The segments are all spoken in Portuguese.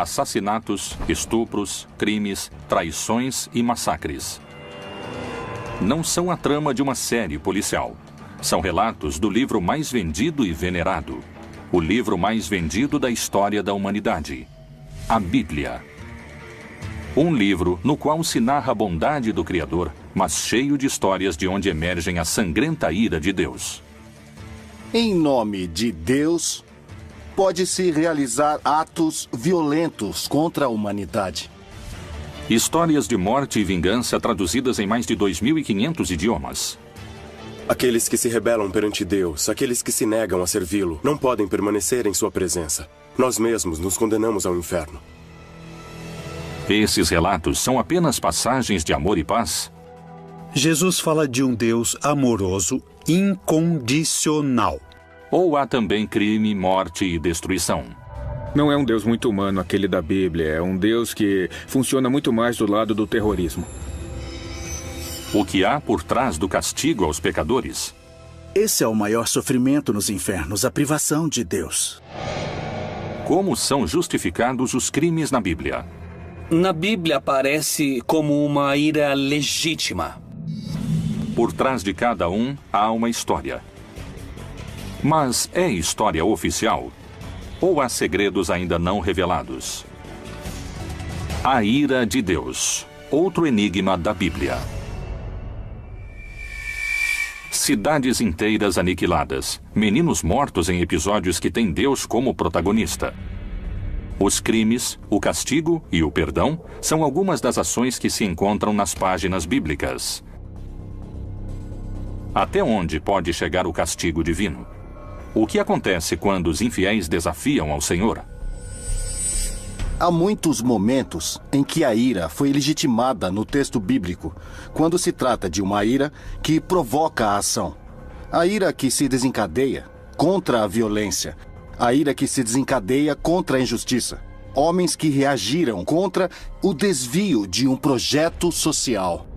assassinatos, estupros, crimes, traições e massacres. Não são a trama de uma série policial. São relatos do livro mais vendido e venerado. O livro mais vendido da história da humanidade. A Bíblia. Um livro no qual se narra a bondade do Criador, mas cheio de histórias de onde emergem a sangrenta ira de Deus. Em nome de Deus, pode-se realizar atos violentos contra a humanidade. Histórias de morte e vingança traduzidas em mais de 2.500 idiomas. Aqueles que se rebelam perante Deus, aqueles que se negam a servi-lo, não podem permanecer em sua presença. Nós mesmos nos condenamos ao inferno. Esses relatos são apenas passagens de amor e paz? Jesus fala de um Deus amoroso, incondicional. Ou há também crime, morte e destruição? Não é um Deus muito humano aquele da Bíblia. É um Deus que funciona muito mais do lado do terrorismo. O que há por trás do castigo aos pecadores? Esse é o maior sofrimento nos infernos, a privação de Deus. Como são justificados os crimes na Bíblia? Na Bíblia aparece como uma ira legítima. Por trás de cada um há uma história. Mas é história oficial? Ou há segredos ainda não revelados? A ira de Deus. Outro enigma da Bíblia. Cidades inteiras aniquiladas. Meninos mortos em episódios que têm Deus como protagonista. Os crimes, o castigo e o perdão são algumas das ações que se encontram nas páginas bíblicas. Até onde pode chegar o castigo divino? O que acontece quando os infiéis desafiam ao Senhor? Há muitos momentos em que a ira foi legitimada no texto bíblico, quando se trata de uma ira que provoca a ação. A ira que se desencadeia contra a violência. A ira que se desencadeia contra a injustiça. Homens que reagiram contra o desvio de um projeto social.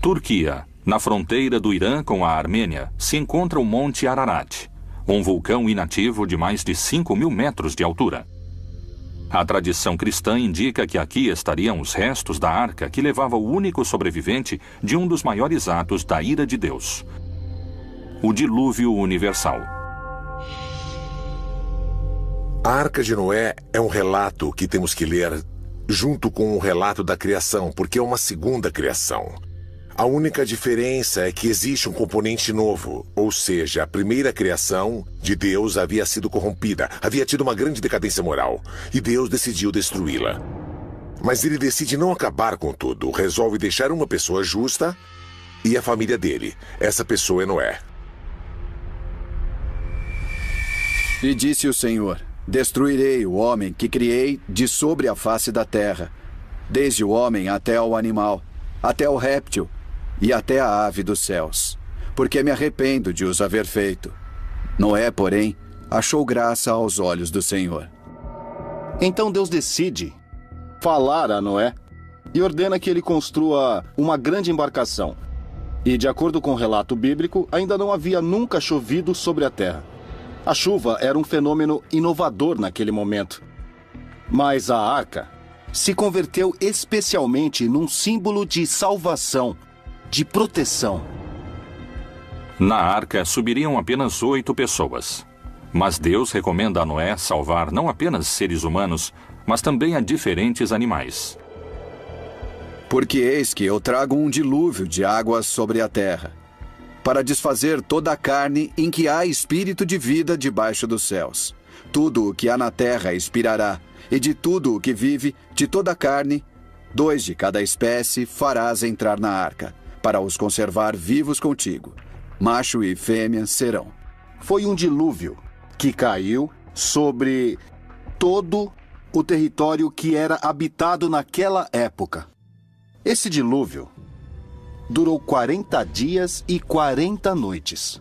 Turquia. Na fronteira do Irã com a Armênia, se encontra o Monte Ararat, um vulcão inativo de mais de 5.000 metros de altura. A tradição cristã indica que aqui estariam os restos da arca que levava o único sobrevivente de um dos maiores atos da ira de Deus. O dilúvio universal. A Arca de Noé é um relato que temos que ler junto com o relato da criação, porque é uma segunda criação. A única diferença é que existe um componente novo, ou seja, a primeira criação de Deus havia sido corrompida, havia tido uma grande decadência moral, e Deus decidiu destruí-la. Mas ele decide não acabar com tudo, resolve deixar uma pessoa justa e a família dele. Essa pessoa é Noé. E disse o Senhor: destruirei o homem que criei de sobre a face da terra, desde o homem até ao animal, até o réptil e até a ave dos céus, porque me arrependo de os haver feito. Noé, porém, achou graça aos olhos do Senhor. Então Deus decide falar a Noé e ordena que ele construa uma grande embarcação. E, de acordo com o relato bíblico, ainda não havia nunca chovido sobre a terra. A chuva era um fenômeno inovador naquele momento. Mas a arca se converteu especialmente num símbolo de salvação, de proteção. Na arca subiriam apenas 8 pessoas. Mas Deus recomenda a Noé salvar não apenas seres humanos, mas também a diferentes animais. Porque eis que eu trago um dilúvio de águas sobre a terra, para desfazer toda a carne em que há espírito de vida debaixo dos céus. Tudo o que há na terra expirará, e de tudo o que vive, de toda a carne, 2 de cada espécie farás entrar na arca, para os conservar vivos contigo. Macho e fêmea serão. Foi um dilúvio que caiu sobre todo o território que era habitado naquela época. Esse dilúvio durou 40 dias e 40 noites.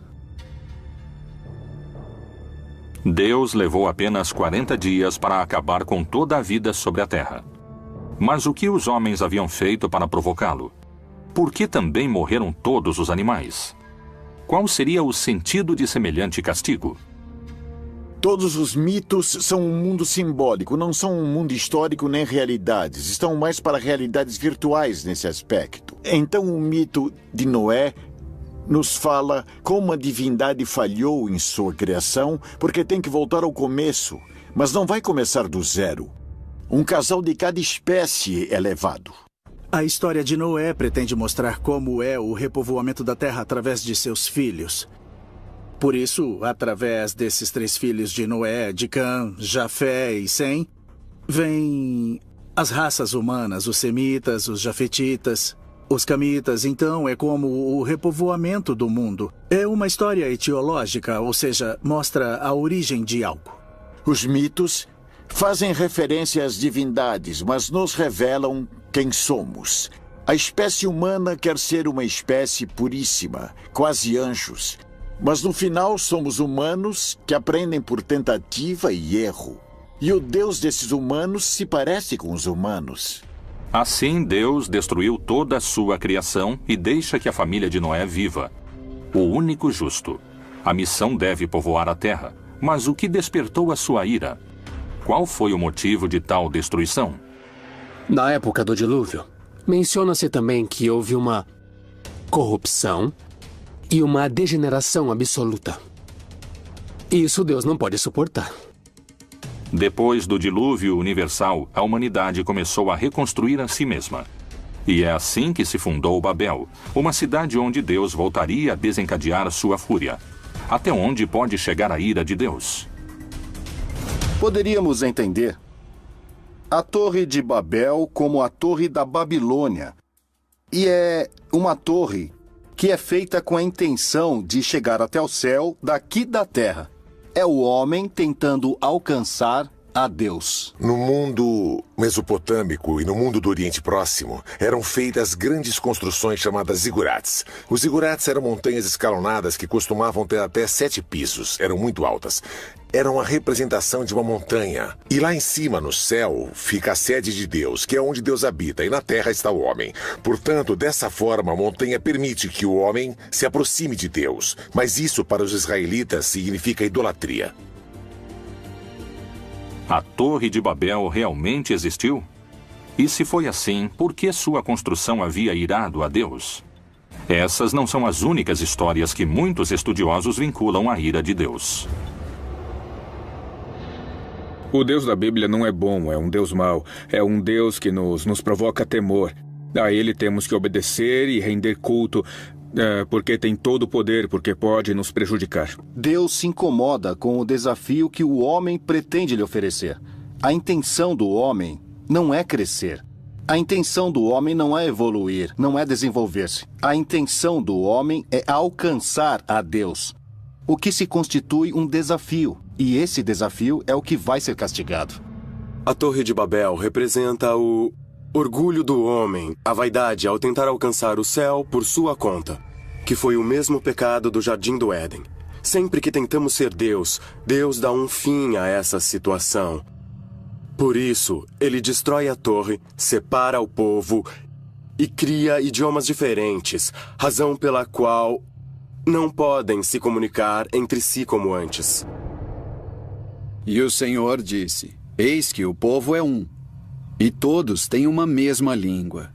Deus levou apenas 40 dias para acabar com toda a vida sobre a terra. Mas o que os homens haviam feito para provocá-lo? Por que também morreram todos os animais? Qual seria o sentido de semelhante castigo? Todos os mitos são um mundo simbólico, não são um mundo histórico nem realidades. Estão mais para realidades virtuais nesse aspecto. Então o mito de Noé nos fala como a divindade falhou em sua criação, porque tem que voltar ao começo, mas não vai começar do zero. Um casal de cada espécie é levado. A história de Noé pretende mostrar como é o repovoamento da terra através de seus filhos. Por isso, através desses 3 filhos de Noé, de Cã, Jafé e Sem, vêm as raças humanas, os semitas, os jafetitas, os camitas. Então, é como o repovoamento do mundo. É uma história etiológica, ou seja, mostra a origem de algo. Os mitos fazem referência às divindades, mas nos revelam quem somos. A espécie humana quer ser uma espécie puríssima, quase anjos. Mas no final somos humanos que aprendem por tentativa e erro. E o Deus desses humanos se parece com os humanos. Assim, Deus destruiu toda a sua criação e deixa que a família de Noé viva. O único justo. A missão deve povoar a terra. Mas o que despertou a sua ira? Qual foi o motivo de tal destruição? Na época do dilúvio, menciona-se também que houve uma corrupção e uma degeneração absoluta. Isso Deus não pode suportar. Depois do dilúvio universal, a humanidade começou a reconstruir a si mesma. E é assim que se fundou Babel, uma cidade onde Deus voltaria a desencadear sua fúria. Até onde pode chegar a ira de Deus? Poderíamos entender a Torre de Babel como a Torre da Babilônia. E é uma torre que é feita com a intenção de chegar até o céu daqui da terra. É o homem tentando alcançar a Deus. No mundo mesopotâmico e no mundo do Oriente Próximo, eram feitas grandes construções chamadas zigurates. Os zigurates eram montanhas escalonadas que costumavam ter até 7 pisos, eram muito altas. Eram a representação de uma montanha. E lá em cima, no céu, fica a sede de Deus, que é onde Deus habita, e na terra está o homem. Portanto, dessa forma, a montanha permite que o homem se aproxime de Deus. Mas isso, para os israelitas, significa idolatria. A Torre de Babel realmente existiu? E se foi assim, por que sua construção havia irado a Deus? Essas não são as únicas histórias que muitos estudiosos vinculam à ira de Deus. O Deus da Bíblia não é bom, é um Deus mau. É um Deus que nos provoca temor. A ele temos que obedecer e render culto, porque tem todo o poder, porque pode nos prejudicar. Deus se incomoda com o desafio que o homem pretende lhe oferecer. A intenção do homem não é crescer. A intenção do homem não é evoluir, não é desenvolver-se. A intenção do homem é alcançar a Deus, o que se constitui um desafio. E esse desafio é o que vai ser castigado. A Torre de Babel representa o orgulho do homem, a vaidade ao tentar alcançar o céu por sua conta, que foi o mesmo pecado do Jardim do Éden. Sempre que tentamos ser Deus, Deus dá um fim a essa situação. Por isso, ele destrói a torre, separa o povo e cria idiomas diferentes, razão pela qual não podem se comunicar entre si como antes. E o Senhor disse: Eis que o povo é um, e todos têm uma mesma língua.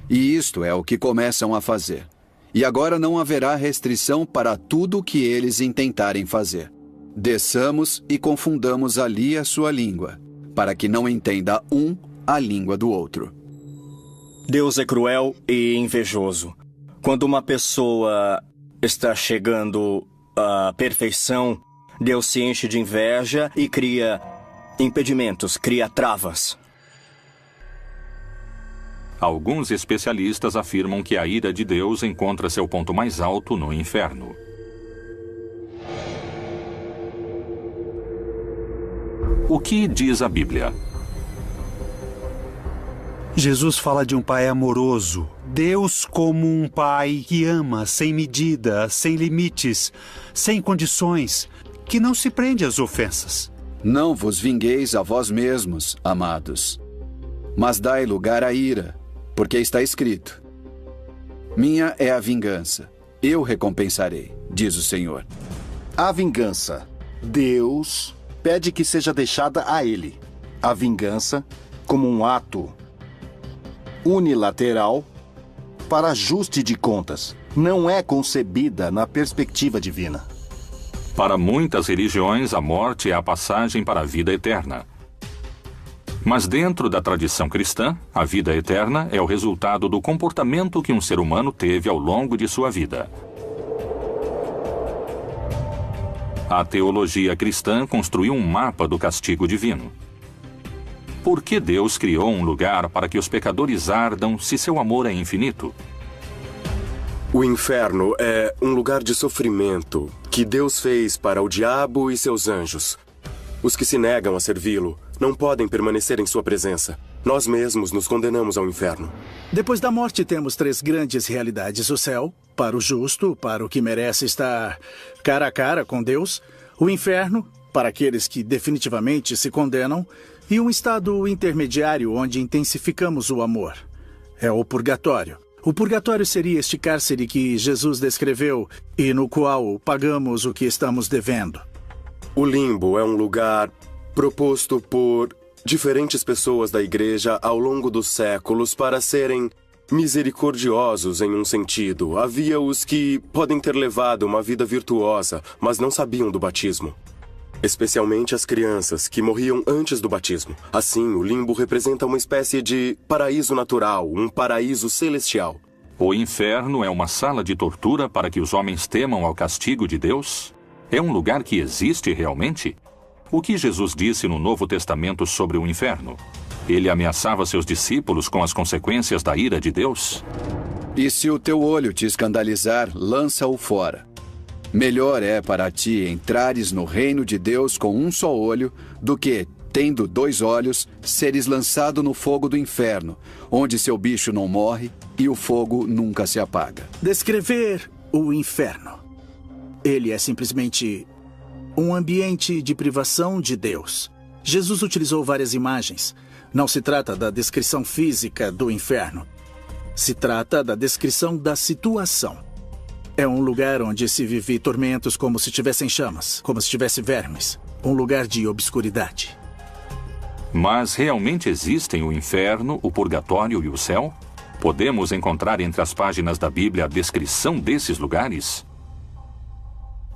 E isto é o que começam a fazer. E agora não haverá restrição para tudo o que eles intentarem fazer. Desçamos e confundamos ali a sua língua, para que não entenda um a língua do outro. Deus é cruel e invejoso. Quando uma pessoa está chegando à perfeição, Deus se enche de inveja e cria impedimentos, cria travas. Alguns especialistas afirmam que a ira de Deus encontra seu ponto mais alto no inferno. O que diz a Bíblia? Jesus fala de um pai amoroso. Deus como um pai que ama sem medida, sem limites, sem condições, que não se prende às ofensas. Não vos vingueis a vós mesmos, amados, mas dai lugar à ira, porque está escrito: Minha é a vingança, eu recompensarei, diz o Senhor. A vingança. Deus pede que seja deixada a ele a vingança como um ato unilateral para ajuste de contas. Não é concebida na perspectiva divina. Para muitas religiões, a morte é a passagem para a vida eterna. Mas dentro da tradição cristã, a vida eterna é o resultado do comportamento que um ser humano teve ao longo de sua vida. A teologia cristã construiu um mapa do castigo divino. Por que Deus criou um lugar para que os pecadores ardam se seu amor é infinito? O inferno é um lugar de sofrimento que Deus fez para o diabo e seus anjos. Os que se negam a servi-lo não podem permanecer em sua presença. Nós mesmos nos condenamos ao inferno. Depois da morte, temos 3 grandes realidades. O céu, para o justo, para o que merece estar cara a cara com Deus. O inferno, para aqueles que definitivamente se condenam. E um estado intermediário onde intensificamos o amor. É o purgatório. O purgatório seria este cárcere que Jesus descreveu e no qual pagamos o que estamos devendo. O limbo é um lugar proposto por diferentes pessoas da igreja ao longo dos séculos para serem misericordiosos em um sentido. Havia os que podem ter levado uma vida virtuosa, mas não sabiam do batismo. Especialmente as crianças, que morriam antes do batismo. Assim, o limbo representa uma espécie de paraíso natural, um paraíso celestial. O inferno é uma sala de tortura para que os homens temam ao castigo de Deus? É um lugar que existe realmente? O que Jesus disse no Novo Testamento sobre o inferno? Ele ameaçava seus discípulos com as consequências da ira de Deus? E se o teu olho te escandalizar, lança-o fora. Melhor é para ti entrares no reino de Deus com um só olho, do que, tendo 2 olhos, seres lançado no fogo do inferno, onde seu bicho não morre e o fogo nunca se apaga. Descrever o inferno. Ele é simplesmente um ambiente de privação de Deus. Jesus utilizou várias imagens. Não se trata da descrição física do inferno. Se trata da descrição da situação. É um lugar onde se vive tormentos como se tivessem chamas, como se tivesse vermes. Um lugar de obscuridade. Mas realmente existem o inferno, o purgatório e o céu? Podemos encontrar entre as páginas da Bíblia a descrição desses lugares?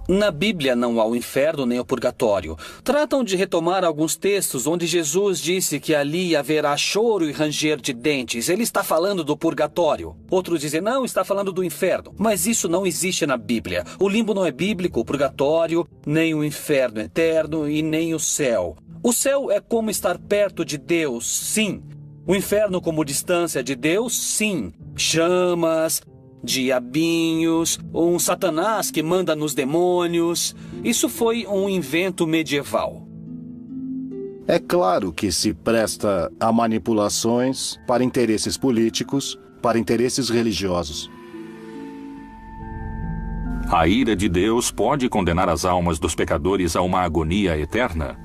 Na Bíblia não há o inferno nem o purgatório. Tratam de retomar alguns textos onde Jesus disse que ali haverá choro e ranger de dentes. Ele está falando do purgatório. Outros dizem, não, está falando do inferno. Mas isso não existe na Bíblia. O limbo não é bíblico, o purgatório, nem o inferno eterno e nem o céu. O céu é como estar perto de Deus, sim. O inferno como distância de Deus, sim. Chamas, diabinhos, um Satanás que manda nos demônios. Isso foi um invento medieval. É claro que se presta a manipulações para interesses políticos, para interesses religiosos. A ira de Deus pode condenar as almas dos pecadores a uma agonia eterna?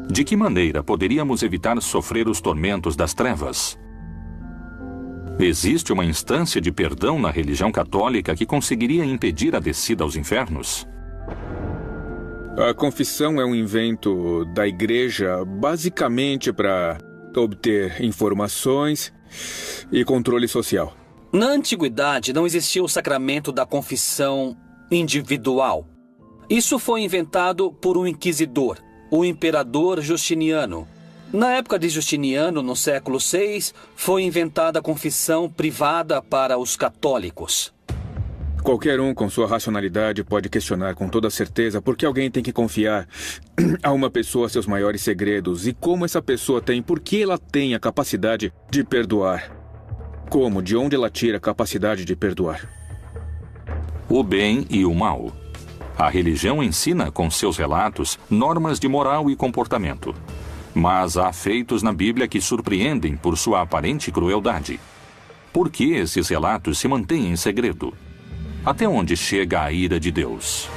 De que maneira poderíamos evitar sofrer os tormentos das trevas? Existe uma instância de perdão na religião católica que conseguiria impedir a descida aos infernos? A confissão é um invento da igreja basicamente para obter informações e controle social. Na antiguidade não existia o sacramento da confissão individual. Isso foi inventado por um inquisidor, o imperador Justiniano. Na época de Justiniano, no século VI, foi inventada a confissão privada para os católicos. Qualquer um com sua racionalidade pode questionar com toda certeza por que alguém tem que confiar a uma pessoa seus maiores segredos e como essa pessoa tem, por que ela tem a capacidade de perdoar. Como, de onde ela tira a capacidade de perdoar? O bem e o mal. A religião ensina, com seus relatos, normas de moral e comportamento. Mas há feitos na Bíblia que surpreendem por sua aparente crueldade. Por que esses relatos se mantêm em segredo? Até onde chega a ira de Deus?